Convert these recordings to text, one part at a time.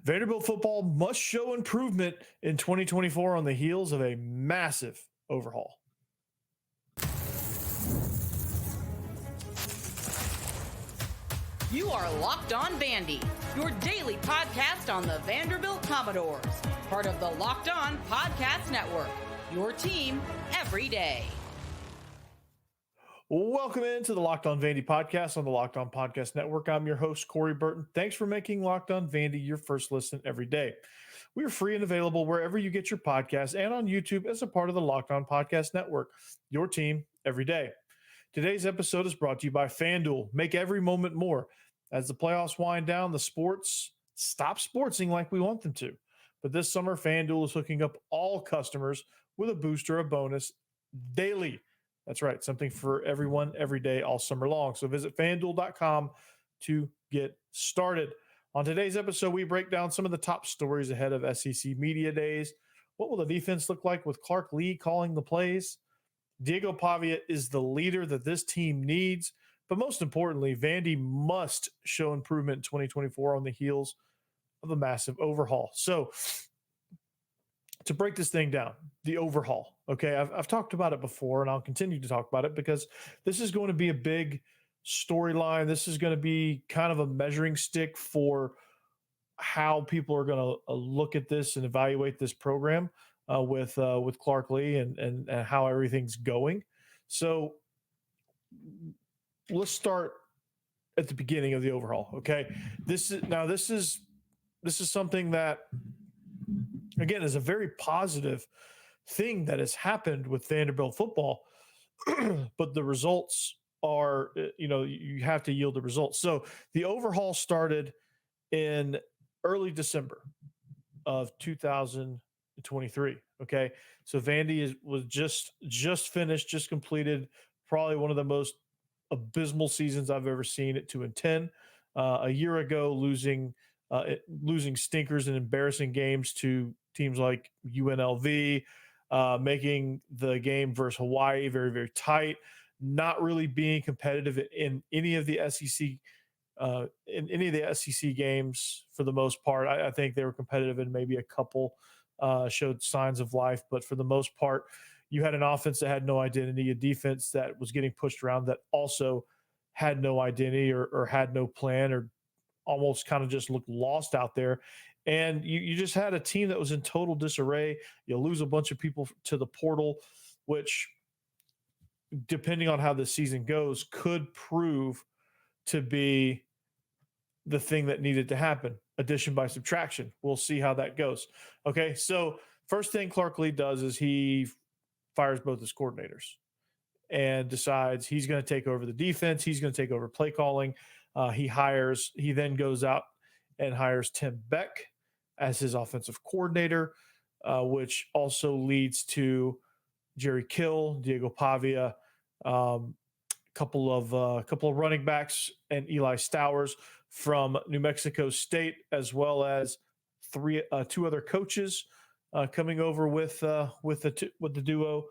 Vanderbilt football must show improvement in 2024 on the heels of a massive overhaul. You are Locked On Vandy, your daily podcast on the Vanderbilt Commodores, part of the Locked On Podcast Network, your team every day. Welcome into the Locked On Vandy podcast on the Locked On Podcast Network. I'm your host, Corey Burton. Thanks for making Locked On Vandy your first listen every day. We are free and available wherever you get your podcasts and on YouTube as a part of the Locked On Podcast Network, your team every day. Today's episode is brought to you by FanDuel. Make every moment more. As the playoffs wind down, the sports stop sportsing like we want them to. But this summer, FanDuel is hooking up all customers with a boost or a bonus daily. That's right, something for everyone every day all summer long. So visit FanDuel.com to get started. On today's episode, we break down some of the top stories ahead of SEC Media Days. What will the defense look like with Clark Lea calling the plays? Diego Pavia is the leader that this team needs. But most importantly, Vandy must show improvement in 2024 on the heels of a massive overhaul. So to break this thing down, the overhaul, okay, I've talked about it before, and I'll continue to talk about it because this is going to be a big storyline. This is going to be kind of a measuring stick for how people are going to look at this and evaluate this program with Clark Lea and how everything's going. So let's start at the beginning of the overhaul. Okay, this is something that, again, is a very positive thing that has happened with Vanderbilt football, but the results are, you have to yield the results. So the overhaul started in early December of 2023. Okay, so Vandy was just finished, just completed probably one of the most abysmal seasons I've ever seen at 2-10. A year ago, losing stinkers and embarrassing games to teams like UNLV, making the game versus Hawaii very, very tight, not really being competitive in any of the SEC games for the most part. I think they were competitive in maybe a couple, showed signs of life, but for the most part, you had an offense that had no identity, a defense that was getting pushed around that also had no identity or had no plan or almost kind of just looked lost out there. And you just had a team that was in total disarray. You lose a bunch of people to the portal, which, depending on how the season goes, could prove to be the thing that needed to happen. Addition by subtraction. We'll see how that goes. Okay, so first thing Clark Lea does is he fires both his coordinators and decides he's going to take over the defense. He's going to take over play calling. He then goes out and hires Tim Beck as his offensive coordinator, which also leads to Jerry Kill, Diego Pavia, couple of running backs, and Eli Stowers from New Mexico State, as well as two other coaches coming over with the duo,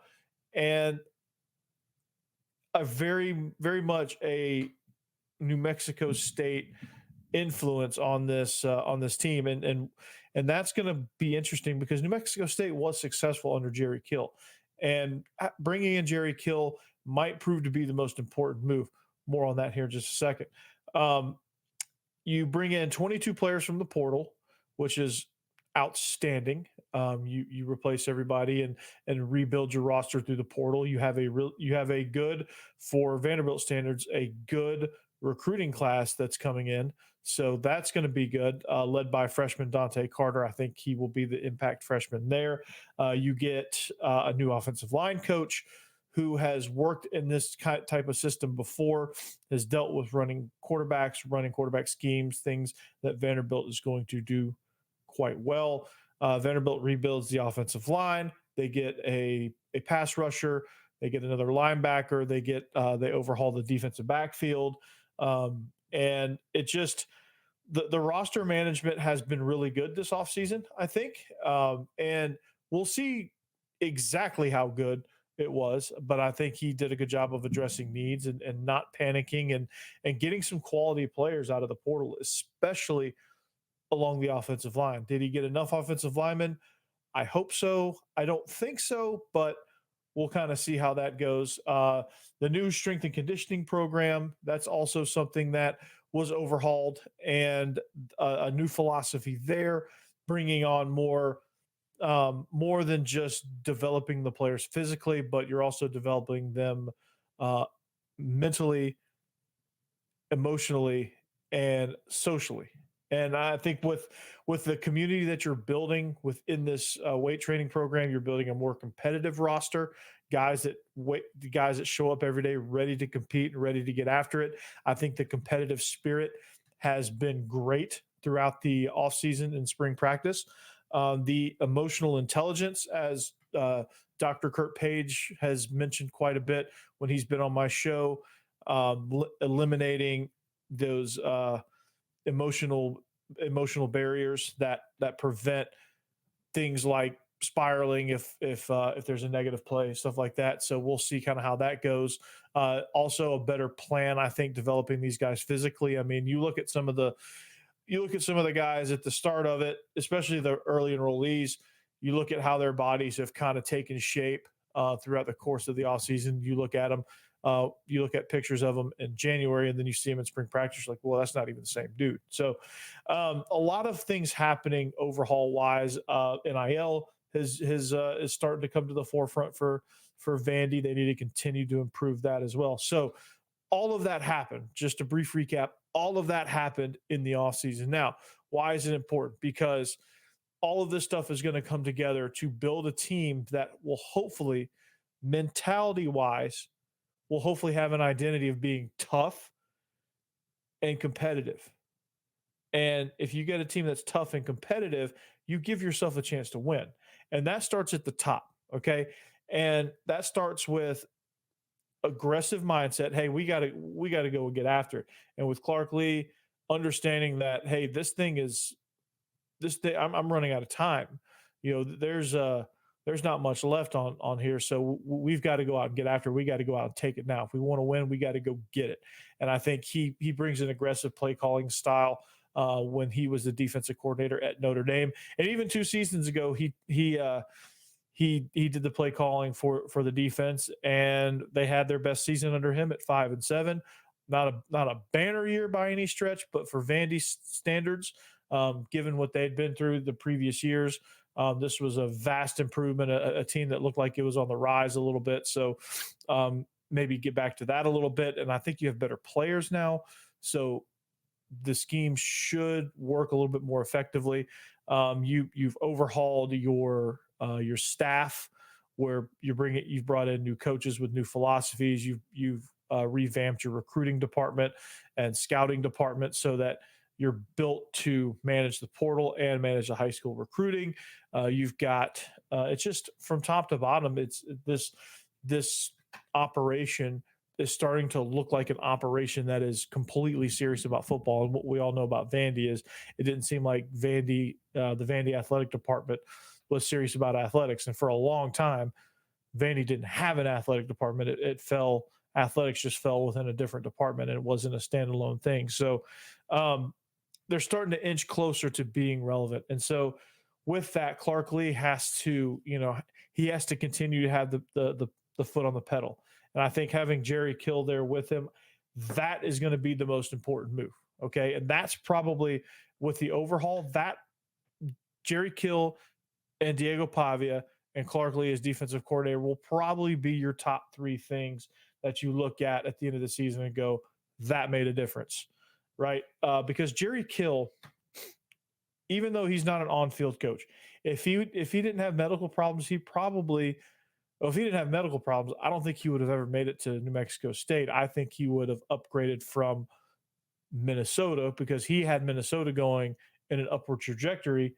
and a very, very much a New Mexico State influence on this team, and that's going to be interesting because New Mexico State was successful under Jerry Kill, and bringing in Jerry Kill might prove to be the most important move. More on that here in just a second. You bring in 22 players from the portal, which is outstanding. You replace everybody and rebuild your roster through the portal. You have a good, for Vanderbilt standards, a good recruiting class that's coming in. So that's going to be good, led by freshman Dante Carter. I think he will be the impact freshman there. You get a new offensive line coach who has worked in this type of system before, has dealt with running quarterback schemes, things that Vanderbilt is going to do quite well. Vanderbilt rebuilds the offensive line. They get a pass rusher. They get another linebacker. They overhaul the defensive backfield. And it just, the roster management has been really good this offseason, I think. And we'll see exactly how good it was, but I think he did a good job of addressing needs and not panicking and getting some quality players out of the portal, especially along the offensive line. Did he get enough offensive linemen? I hope so. I don't think so, but we'll kind of see how that goes. The new strength and conditioning program, that's also something that was overhauled, and a new philosophy there, bringing on more than just developing the players physically, but you're also developing them uh, mentally, emotionally, and socially. And I think with the community that you're building within this weight training program, you're building a more competitive roster. Guys that show up every day ready to compete and ready to get after it. I think the competitive spirit has been great throughout the offseason and spring practice. The emotional intelligence, as Dr. Kurt Page has mentioned quite a bit when he's been on my show, eliminating those emotional barriers that prevent things like spiraling if there's a negative play, stuff like that. So we'll see kind of how that goes. Also, a better plan, I think, developing these guys physically. I mean, you look at some of the guys at the start of it, especially the early enrollees. You look at how their bodies have kind of taken shape throughout the course of the offseason. You look at them, you look at pictures of them in January, and then you see them in spring practice. You're like, well, that's not even the same dude. So a lot of things happening overhaul wise. NIL is starting to come to the forefront for Vandy. They need to continue to improve that as well. So all of that happened. Just a brief recap. All of that happened in the offseason. Now, why is it important? Because all of this stuff is going to come together to build a team that will hopefully, mentality-wise, will hopefully have an identity of being tough and competitive. And if you get a team that's tough and competitive, you give yourself a chance to win. And that starts at the top, okay? And that starts with aggressive mindset. Hey, we got to go and get after it. And with Clark Lea understanding that, hey, this thing, I'm running out of time. You know, there's not much left on here. So we've got to go out and get after it. We got to go out and take it now. If we want to win, we got to go get it. And I think he brings an aggressive play calling style when he was the defensive coordinator at Notre Dame. And even 2 seasons ago, he did the play calling for the defense, and they had their best season under him at 5-7. Not a banner year by any stretch, but for Vandy standards, given what they'd been through the previous years, this was a vast improvement, a team that looked like it was on the rise a little bit. So maybe get back to that a little bit. And I think you have better players now. So the scheme should work a little bit more effectively. You've overhauled your staff, where you've brought in new coaches with new philosophies. You've revamped your recruiting department and scouting department so that you're built to manage the portal and manage the high school recruiting. You've got it's just from top to bottom. It's this operation is starting to look like an operation that is completely serious about football. And what we all know about Vandy is it didn't seem like the Vandy athletic department was serious about athletics. And for a long time, Vandy didn't have an athletic department. Athletics just fell within a different department, and it wasn't a standalone thing. So they're starting to inch closer to being relevant. And so with that, Clark Lea has to continue to have the foot on the pedal. And I think having Jerry Kill there with him, that is going to be the most important move. Okay. And that's probably with the overhaul, that Jerry Kill and Diego Pavia and Clark Lea as defensive coordinator will probably be your top 3 things that you look at the end of the season and go, that made a difference, right? Because Jerry Kill, even though he's not an on-field coach, if he didn't have medical problems, if he didn't have medical problems, I don't think he would have ever made it to New Mexico State. I think he would have upgraded from Minnesota, because he had Minnesota going in an upward trajectory,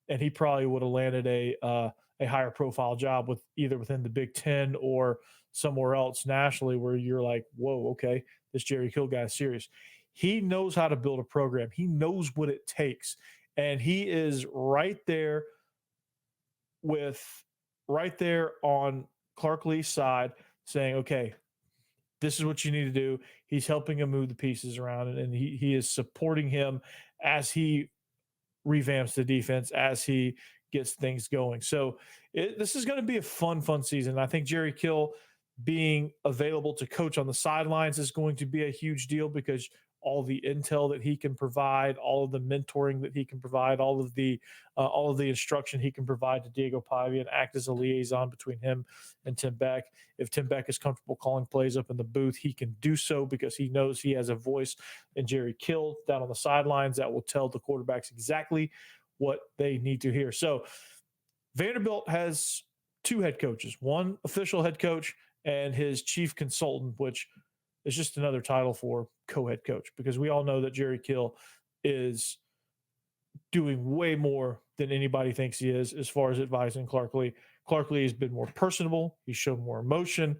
and he probably would have landed a higher profile job either within the Big Ten or somewhere else nationally, where you're like, whoa, okay, this Jerry Kill guy is serious. He knows how to build a program. He knows what it takes. And he is right there on Clark Lea's side saying, okay, this is what you need to do. He's helping him move the pieces around, and he is supporting him as he revamps the defense as he gets things going. So this is going to be a fun season. I think Jerry Kill being available to coach on the sidelines is going to be a huge deal, because all the intel that he can provide, all of the mentoring that he can provide, all of the instruction he can provide to Diego Pavia and act as a liaison between him and Tim Beck. If Tim Beck is comfortable calling plays up in the booth, he can do so, because he knows he has a voice in Jerry Kill down on the sidelines that will tell the quarterbacks exactly what they need to hear. So Vanderbilt has two head coaches, one official head coach and his chief consultant, which is just another title for co-head coach, because we all know that Jerry Kill is doing way more than anybody thinks he is as far as advising Clark Lea. Clark Lea has been more personable. He's shown more emotion.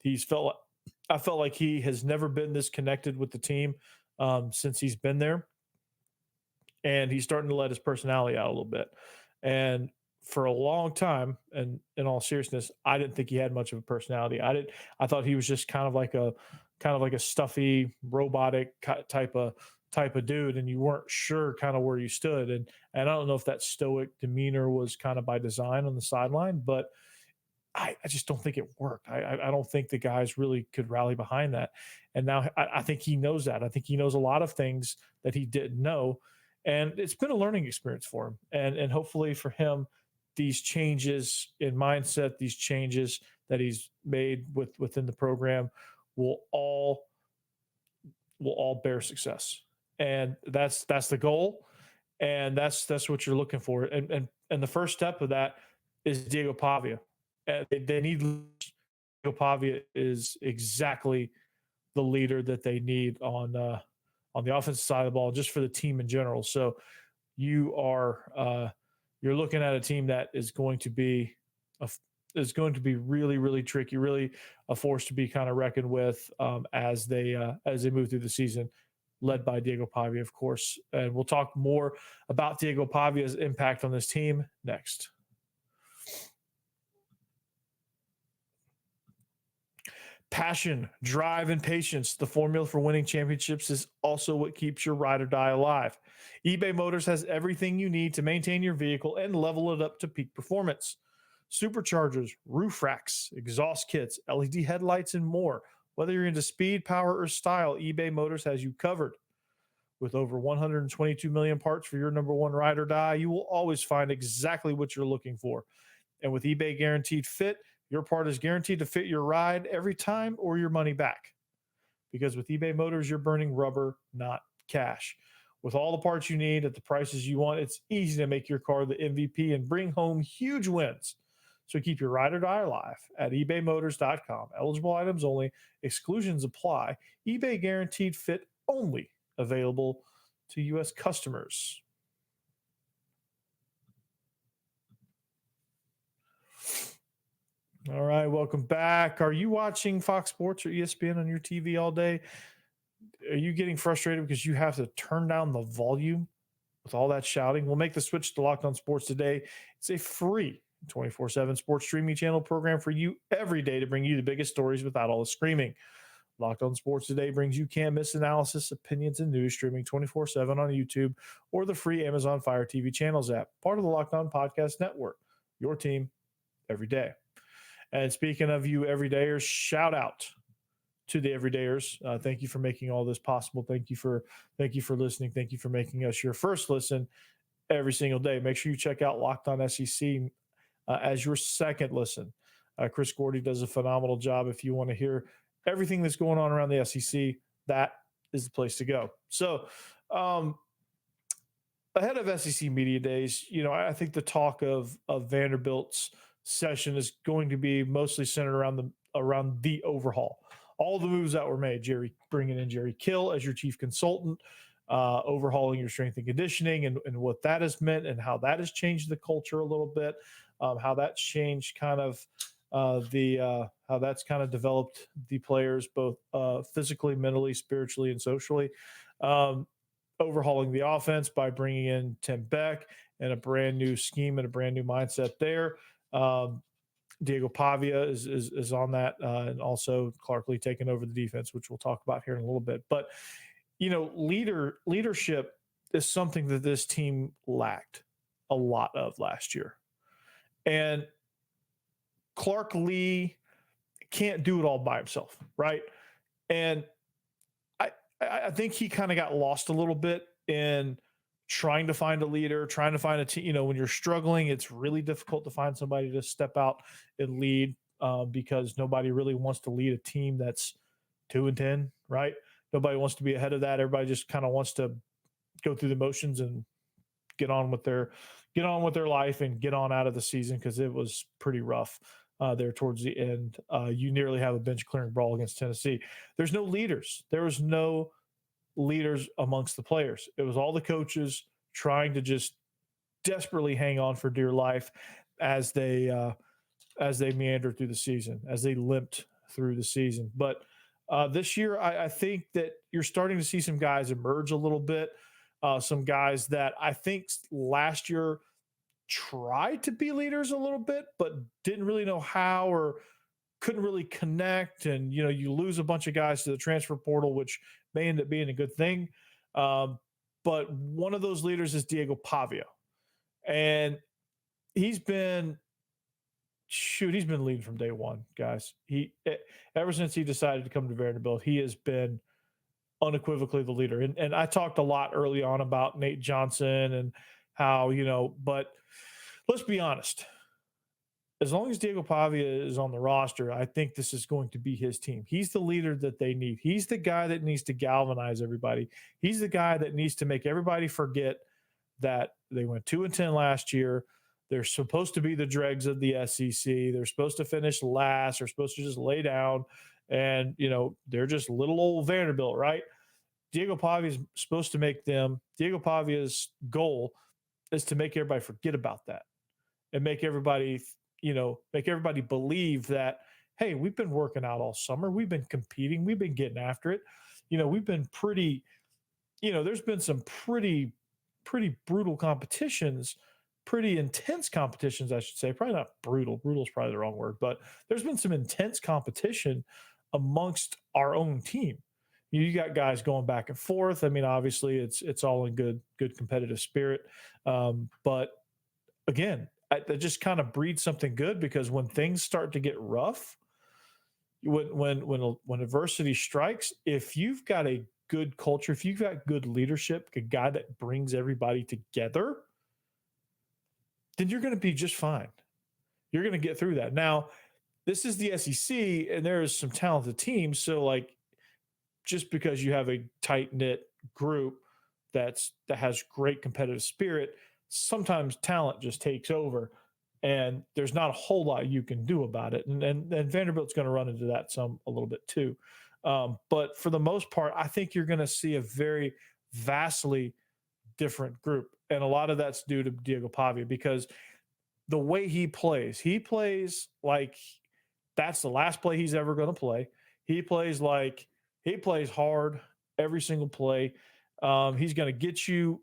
I felt like he has never been this connected with the team since he's been there. And he's starting to let his personality out a little bit. And for a long time, and in all seriousness, I didn't think he had much of a personality. I thought he was just kind of like a stuffy, robotic type of dude, and you weren't sure kind of where you stood. And I don't know if that stoic demeanor was kind of by design on the sideline, but I just don't think it worked. I don't think the guys really could rally behind that. And now I think he knows that. I think he knows a lot of things that he didn't know. And it's been a learning experience for him. And hopefully for him, these changes in mindset, these changes that he's made within the program will all bear success. And that's the goal. And that's what you're looking for. And the first step of that is Diego Pavia. They need Diego Pavia is exactly the leader that they need on the offensive side of the ball, just for the team in general. So you're looking at a team that is going to be really, really tricky, really a force to be kind of reckoned with as they move through the season, led by Diego Pavia, of course. And we'll talk more about Diego Pavia's impact on this team next. Passion, drive, and patience. The formula for winning championships is also what keeps your ride or die alive. eBay Motors has everything you need to maintain your vehicle and level it up to peak performance. Superchargers, roof racks, exhaust kits, LED headlights, and more. Whether you're into speed, power, or style, eBay Motors has you covered. With over 122 million parts for your number one ride or die, you will always find exactly what you're looking for. And with eBay Guaranteed Fit, your part is guaranteed to fit your ride every time or your money back. Because with eBay Motors, you're burning rubber, not cash. With all the parts you need at the prices you want, it's easy to make your car the MVP and bring home huge wins. So keep your ride or die alive at ebaymotors.com. Eligible items only. Exclusions apply. eBay Guaranteed Fit only. Available to U.S. customers. All right, welcome back. Are you watching Fox Sports or ESPN on your TV all day? Are you getting frustrated because you have to turn down the volume with all that shouting? We'll make the switch to Locked On Sports today. It's a free 24/7 sports streaming channel program for you every day to bring you the biggest stories without all the screaming. Locked On Sports Today brings you can't-miss analysis, opinions, and news streaming 24/7 on YouTube or the free Amazon Fire TV channels app, part of the Locked On Podcast Network. Your team every day. And speaking of you everydayers, shout out to the everydayers. Thank you for making all this possible. Thank you for listening. Thank you for making us your first listen every single day. Make sure you check out Locked On SEC as your second listen. Chris Gordy does a phenomenal job. If you want to hear everything that's going on around the SEC, that is the place to go. So ahead of SEC Media Days, I think the talk of Vanderbilt's session is going to be mostly centered around the overhaul. All the moves that were made, bringing in Jerry Kill as your chief consultant, overhauling your strength and conditioning and what that has meant and how that has changed the culture a little bit, how that's changed kind of how that's kind of developed the players both physically, mentally, spiritually, and socially. Overhauling the offense by bringing in Tim Beck and a brand new scheme and a brand new mindset there. Diego Pavia is on that, and also Clark Lea taking over the defense, which we'll talk about here in a little bit. But leadership is something that this team lacked a lot of last year. And Clark Lee can't do it all by himself, right? And I think he kind of got lost a little bit in trying to find a leader, trying to find a team. When you're struggling, it's really difficult to find somebody to step out and lead because nobody really wants to lead a team that's 2-10, right? Nobody wants to be ahead of that. Everybody just kind of wants to go through the motions and get on with their life and get on out of the season because it was pretty rough there towards the end. You nearly have a bench clearing brawl against Tennessee. There's no leaders. There was no leaders amongst the players. It was all the coaches trying to just desperately hang on for dear life as they meandered through the season, as they limped through the season. But this year, I think that you're starting to see some guys emerge a little bit. Some guys that I think last year tried to be leaders a little bit, but didn't really know how or couldn't really connect. And, you lose a bunch of guys to the transfer portal, which may end up being a good thing. But one of those leaders is Diego Pavia. And he's been leading from day one, guys. Ever since he decided to come to Vanderbilt, he has been unequivocally the leader. And I talked a lot early on about Nate Johnson and how, but let's be honest. As long as Diego Pavia is on the roster, I think this is going to be his team. He's the leader that they need. He's the guy that needs to galvanize everybody. He's the guy that needs to make everybody forget that they went 2-10 last year. They're supposed to be the dregs of the SEC. They're supposed to finish last. They're supposed to just lay down. And, they're just little old Vanderbilt, right? Diego Pavia is supposed to make them. Diego Pavia's goal is to make everybody forget about that and make everybody believe that, hey, we've been working out all summer. We've been competing. We've been getting after it. We've been pretty, there's been some pretty brutal competitions, pretty intense competitions, I should say. Probably not brutal. Brutal is probably the wrong word, but there's been some intense competition amongst our own team. You got guys going back and forth. I mean, obviously it's all in good competitive spirit. But again, that just kind of breeds something good because when things start to get rough, when adversity strikes, if you've got a good culture, if you've got good leadership, a guy that brings everybody together, then you're going to be just fine. You're going to get through that. Now, this is the SEC, and there's some talented teams. So, just because you have a tight-knit group that has great competitive spirit, sometimes talent just takes over, and there's not a whole lot you can do about it. And Vanderbilt's going to run into that a little bit too. But for the most part, I think you're going to see a very vastly different group. And a lot of that's due to Diego Pavia because the way he plays like that's the last play he's ever going to play. He plays hard every single play. He's going to get you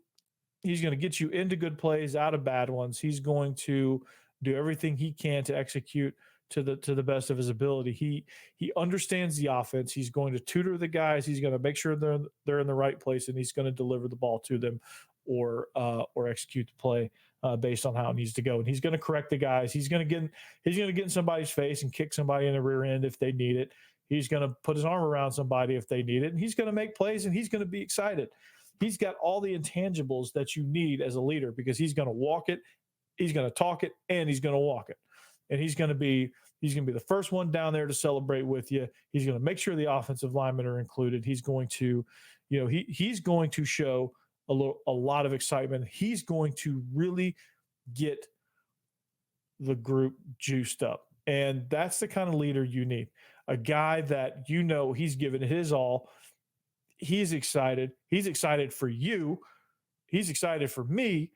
into good plays, out of bad ones. He's going to do everything he can to execute to the best of his ability. He understands the offense. He's going to tutor the guys. He's going to make sure they're in the right place, and he's going to deliver the ball to them or execute the play based on how it needs to go. And he's going to correct the guys. He's going to get in somebody's face and kick somebody in the rear end if they need it. He's going to put his arm around somebody if they need it, and he's going to make plays, and he's going to be excited. He's got all the intangibles that you need as a leader because he's going to walk it, he's going to talk it, and he's going to walk it. And he's going to be the first one down there to celebrate with you. He's going to make sure the offensive linemen are included. He's going to, he's going to show a lot of excitement. He's going to really get the group juiced up. And that's the kind of leader you need. A guy that he's given his all. He's excited. He's excited for you. He's excited for me.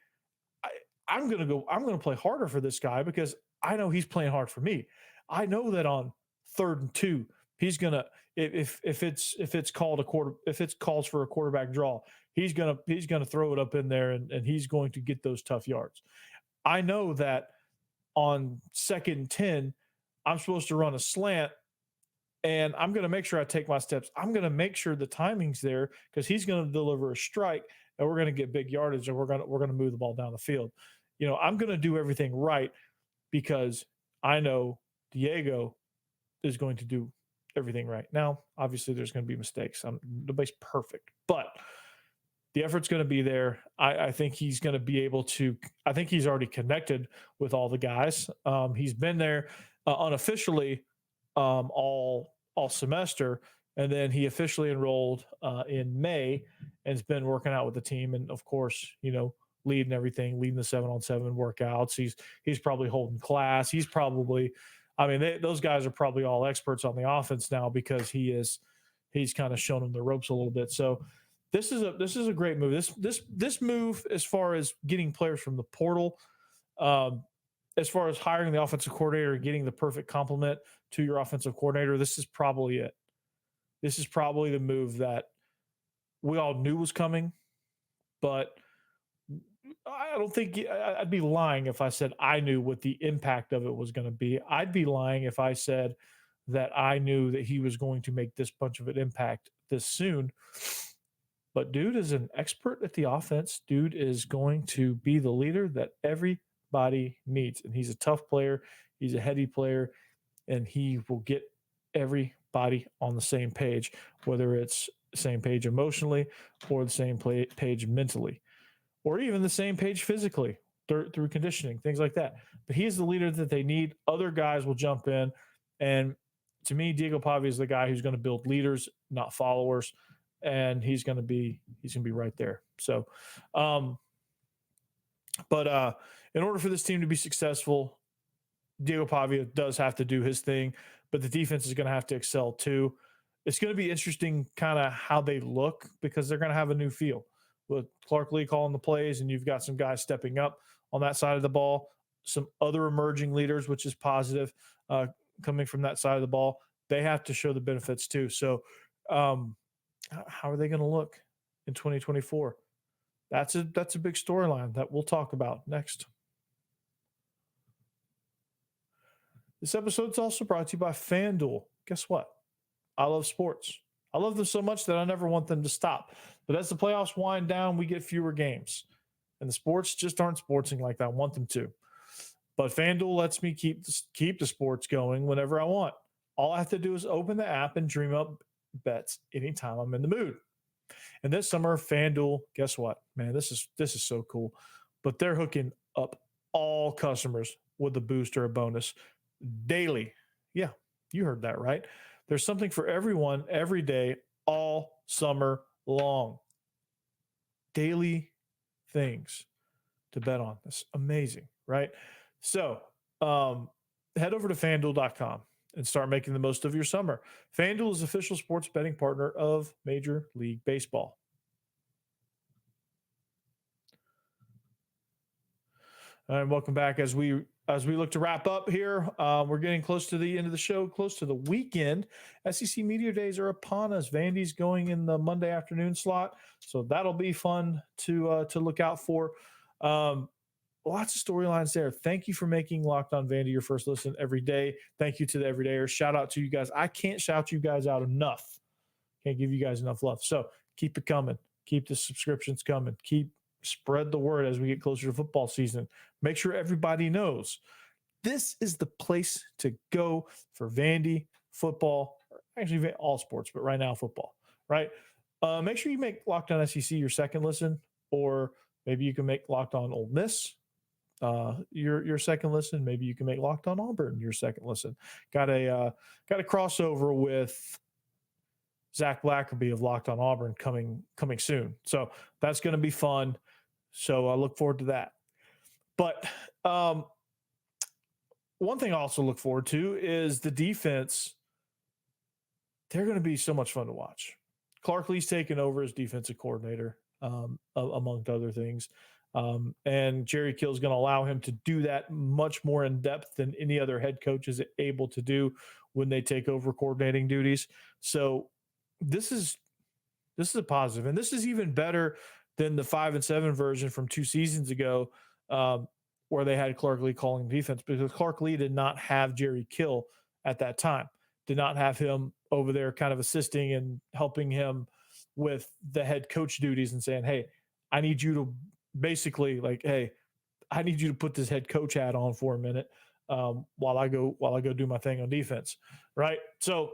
I'm going to play harder for this guy because I know he's playing hard for me. I know that on 3rd and 2, he's going to, if it's calls for a quarterback draw, he's going to throw it up in there and he's going to get those tough yards. I know that on 2nd and 10, I'm supposed to run a slant, and I'm going to make sure I take my steps. I'm going to make sure the timing's there because he's going to deliver a strike, and we're going to get big yardage, and we're going to move the ball down the field. I'm going to do everything right because I know Diego is going to do everything right. Now, obviously, there's going to be mistakes. Nobody's perfect, but the effort's going to be there. I think he's going to be able to. I think he's already connected with all the guys. He's been there unofficially all semester, and then he officially enrolled in May and has been working out with the team. And of course, leading everything, leading the 7-on-7 workouts. He's probably holding class. He's probably, those guys are probably all experts on the offense now because he's kind of shown them the ropes a little bit. So this is a great move. This move, as far as getting players from the portal, as far as hiring the offensive coordinator and getting the perfect complement to your offensive coordinator, this is probably it. This is probably the move that we all knew was coming, but I don't think I'd be lying if I said I knew what the impact of it was going to be. I'd be lying if I said that I knew that he was going to make this bunch of an impact this soon. But dude is an expert at the offense. Dude is going to be the leader that everybody needs. And he's a tough player. He's a heady player. And he will get everybody on the same page, whether it's the same page emotionally or the same page mentally, or even the same page physically through conditioning, things like that. But he is the leader that they need. Other guys will jump in. And to me, Diego Pavia is the guy who's going to build leaders, not followers. And he's going to be right there. So, but in order for this team to be successful, Diego Pavia does have to do his thing, but the defense is going to have to excel too. It's going to be interesting kind of how they look because they're going to have a new feel with Clark Lea calling the plays, and you've got some guys stepping up on that side of the ball, some other emerging leaders, which is positive, coming from that side of the ball. They have to show the benefits too. So, how are they going to look in 2024? That's a big storyline that we'll talk about next. This episode is also brought to you by FanDuel. Guess what? I love sports. I love them so much that I never want them to stop. But as the playoffs wind down, we get fewer games. And the sports just aren't sportsing like I want them to. But FanDuel lets me keep the sports going whenever I want. All I have to do is open the app and dream up bets anytime I'm in the mood. And this summer, FanDuel, guess what? Man, this is so cool. But they're hooking up all customers with a boost or a bonus daily. Yeah, you heard that right. There's something for everyone every day, all summer long. Daily things to bet on. That's amazing, right? So head over to FanDuel.com and start making the most of your summer. FanDuel is official sports betting partner of Major League Baseball. And welcome back as we look to wrap up here. We're getting close to the end of the show, close to the weekend. SEC Media Days are upon us. Vandy's going in the Monday afternoon slot, so that'll be fun to look out for. Lots of storylines there. Thank you for making Locked On Vandy your first listen every day. Thank you to the everydayers. Shout out to you guys. I can't shout you guys out enough. Can't give you guys enough love. So keep it coming. Keep the subscriptions coming. Spread the word as we get closer to football season. Make sure everybody knows this is the place to go for Vandy football, actually all sports, but right now football, right? Make sure you make Locked On SEC your second listen, or maybe you can make Locked On Ole Miss your second listen. Maybe you can make Locked On Auburn your second listen. Got a crossover with Zach Blackerby of Locked On Auburn coming soon. So that's going to be fun. So I look forward to that. But one thing I also look forward to is the defense. They're going to be so much fun to watch. Clark Lea's taken over as defensive coordinator, among other things. And Jerry Kill is going to allow him to do that much more in depth than any other head coach is able to do when they take over coordinating duties. So this is a positive, and this is even better than the 5-7 version from 2 seasons ago, where they had Clark Lea calling defense, because Clark Lea did not have Jerry Kill at that time, did not have him over there kind of assisting and helping him with the head coach duties and saying, hey, I need you to basically like, hey, I need you to put this head coach hat on for a minute while I go do my thing on defense, right? So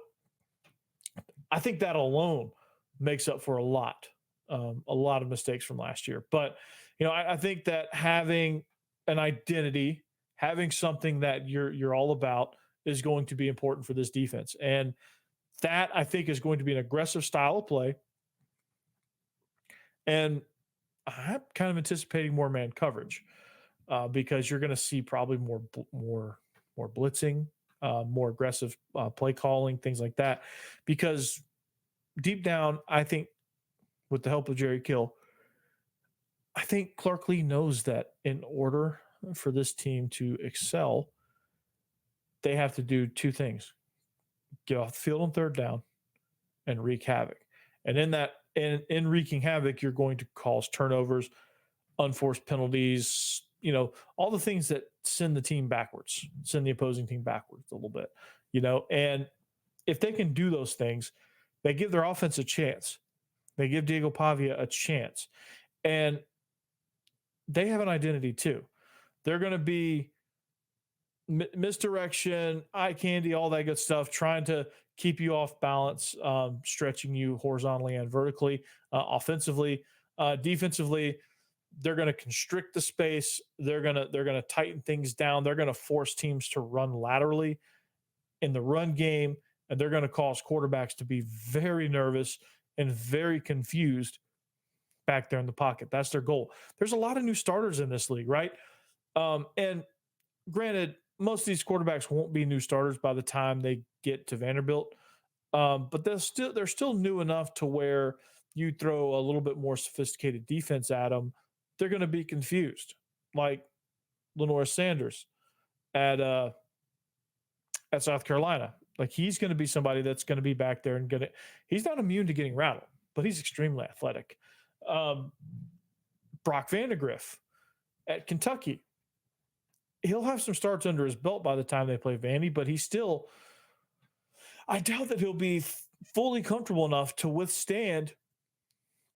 I think that alone makes up for a lot of mistakes from last year. But I think that having an identity, having something that you're all about, is going to be important for this defense, and that I think is going to be an aggressive style of play. And I'm kind of anticipating more man coverage because you're going to see probably more blitzing, more aggressive play calling, things like that. Because deep down, I think with the help of Jerry Kill, I think Clark Lee knows that in order for this team to excel, they have to do two things: get off the field on third down and wreak havoc. And in wreaking havoc, you're going to cause turnovers, unforced penalties, all the things that send the opposing team backwards a little bit, and if they can do those things, they give their offense a chance. They give Diego Pavia a chance, and they have an identity too. They're going to be misdirection, eye candy, all that good stuff, trying to keep you off balance, stretching you horizontally and vertically, offensively, defensively. They're going to constrict the space. They're going to tighten things down. They're going to force teams to run laterally in the run game, and they're going to cause quarterbacks to be very nervous and very confused back there in the pocket. That's their goal. There's a lot of new starters in this league, right? And granted, most of these quarterbacks won't be new starters by the time they get to Vanderbilt, but they're still new enough to where you throw a little bit more sophisticated defense at them, they're going to be confused, like Lenore Sanders at South Carolina. Like, he's going to be somebody that's going to be back there and he's not immune to getting rattled, but he's extremely athletic. Brock Vandegrift at Kentucky, he'll have some starts under his belt by the time they play Vandy, but I doubt that he'll be fully comfortable enough to withstand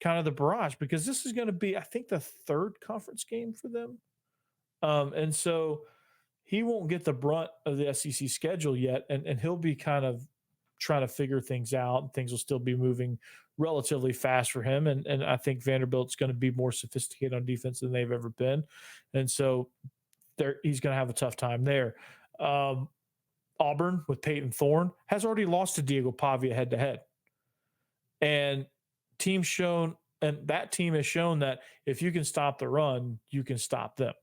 kind of the barrage, because this is going to be, I think, the third conference game for them. And so he won't get the brunt of the SEC schedule yet, and he'll be kind of trying to figure things out, and things will still be moving relatively fast for him. And I think Vanderbilt's going to be more sophisticated on defense than they've ever been. And so he's going to have a tough time there. Auburn with Peyton Thorne has already lost to Diego Pavia head-to-head. And that team has shown that if you can stop the run, you can stop them,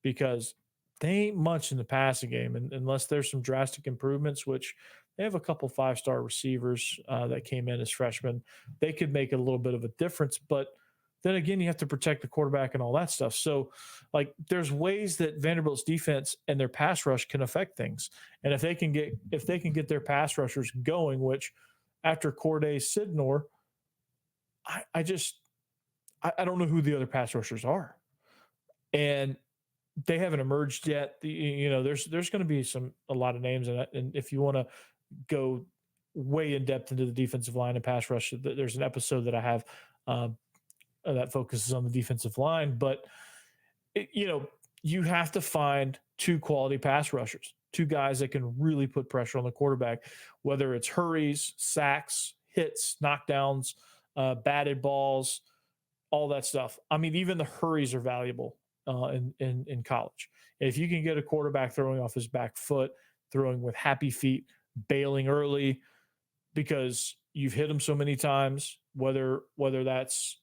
because they ain't much in the passing game. And unless there's some drastic improvements, which they have a couple 5-star receivers that came in as freshmen, they could make a little bit of a difference. But then again, you have to protect the quarterback and all that stuff. So, like, there's ways that Vanderbilt's defense and their pass rush can affect things. And if they can get their pass rushers going, which after Corday Sidnor, I don't know who the other pass rushers are, and they haven't emerged yet. There's going to be a lot of names, and if you want to go way in depth into the defensive line and pass rush, there's an episode that I have that focuses on the defensive line. But you have to find two quality pass rushers, two guys that can really put pressure on the quarterback, whether it's hurries, sacks, hits, knockdowns, batted balls, all that stuff. I mean, even the hurries are valuable in college. If you can get a quarterback throwing off his back foot, throwing with happy feet, bailing early because you've hit him so many times, whether that's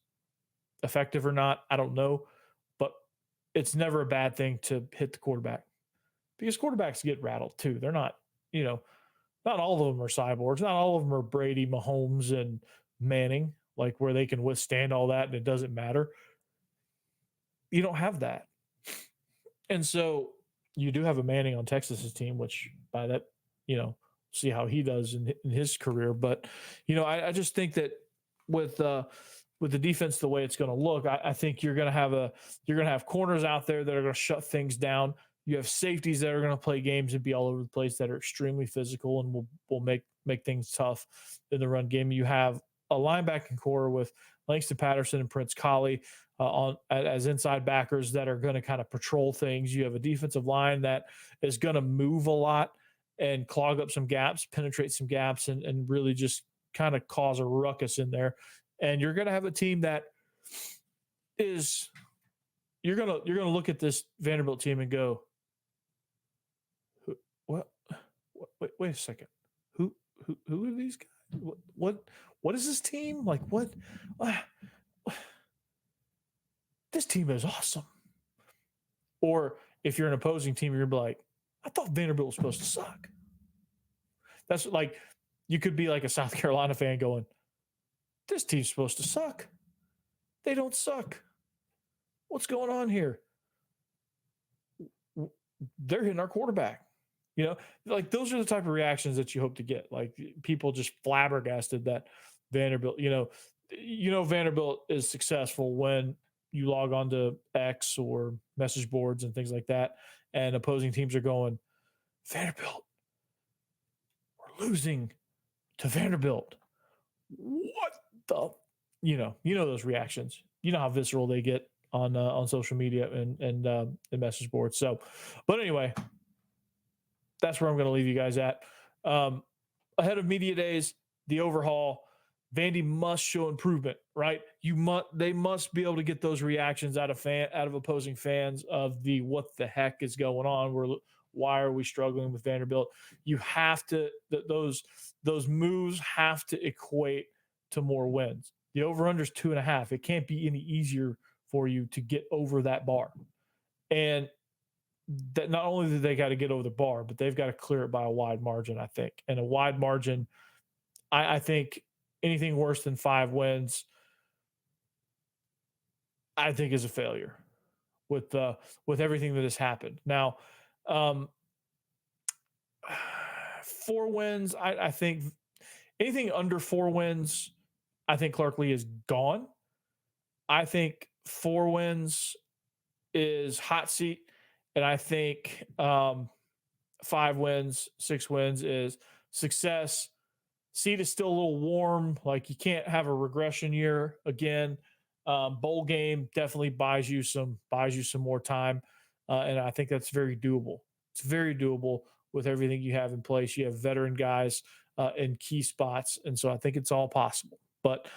effective or not, I don't know. But it's never a bad thing to hit the quarterback, because quarterbacks get rattled too. They're not, not all of them are cyborgs. Not all of them are Brady, Mahomes, and Manning, like where they can withstand all that and it doesn't matter. You don't have that. And so you do have a Manning on Texas's team, which by that, see how he does in his career. But, I just think that with the defense, the way it's going to look, I think you're going to have corners out there that are going to shut things down. You have safeties that are going to play games and be all over the place, that are extremely physical and will make things tough in the run game. You have a linebacking core with Langston Patterson and Prince Colley. as inside backers that are going to kind of patrol things. You have a defensive line that is going to move a lot and clog up some gaps, penetrate some gaps, and really just kind of cause a ruckus in there. And you're going to have a team that is you're gonna look at this Vanderbilt team and go, what? Wait a second. Who are these guys? What is this team? Like what? This team is awesome. Or if you're an opposing team, you're gonna be like, I thought Vanderbilt was supposed to suck. That's like, you could be like a South Carolina fan going, this team's supposed to suck. They don't suck. What's going on here? They're hitting our quarterback. You know, like those are the type of reactions that you hope to get. Like people just flabbergasted that Vanderbilt, Vanderbilt is successful when you log on to X or message boards and things like that, and opposing teams are going, Vanderbilt, we're losing to Vanderbilt. What the, those reactions. You know how visceral they get on social media and message boards. So, but anyway, that's where I'm going to leave you guys at. Ahead of media days, the overhaul, Vandy must show improvement, right? They must be able to get those reactions out of opposing fans of the what the heck is going on. Why are we struggling with Vanderbilt? You have to those moves have to equate to more wins. The over/under is 2.5. It can't be any easier for you to get over that bar. And that not only do they got to get over the bar, but they've got to clear it by a wide margin, I think. And a wide margin, I think anything worse than 5 wins, I think is a failure with everything that has happened. Now, 4 wins, I think anything under 4 wins, I think Clark Lea is gone. I think 4 wins is hot seat. And I think 5 wins, 6 wins is success. Seat is still a little warm. Like you can't have a regression year again. Bowl game definitely buys you some more time. And I think that's very doable. It's very doable with everything you have in place. You have veteran guys in key spots. And so I think it's all possible. But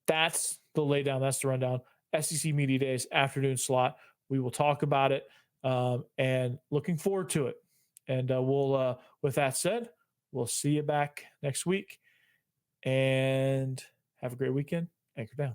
that's the laydown. That's the rundown. SEC Media Days, afternoon slot. We will talk about it and looking forward to it. And we'll, with that said, we'll see you back next week and have a great weekend. Anchor down.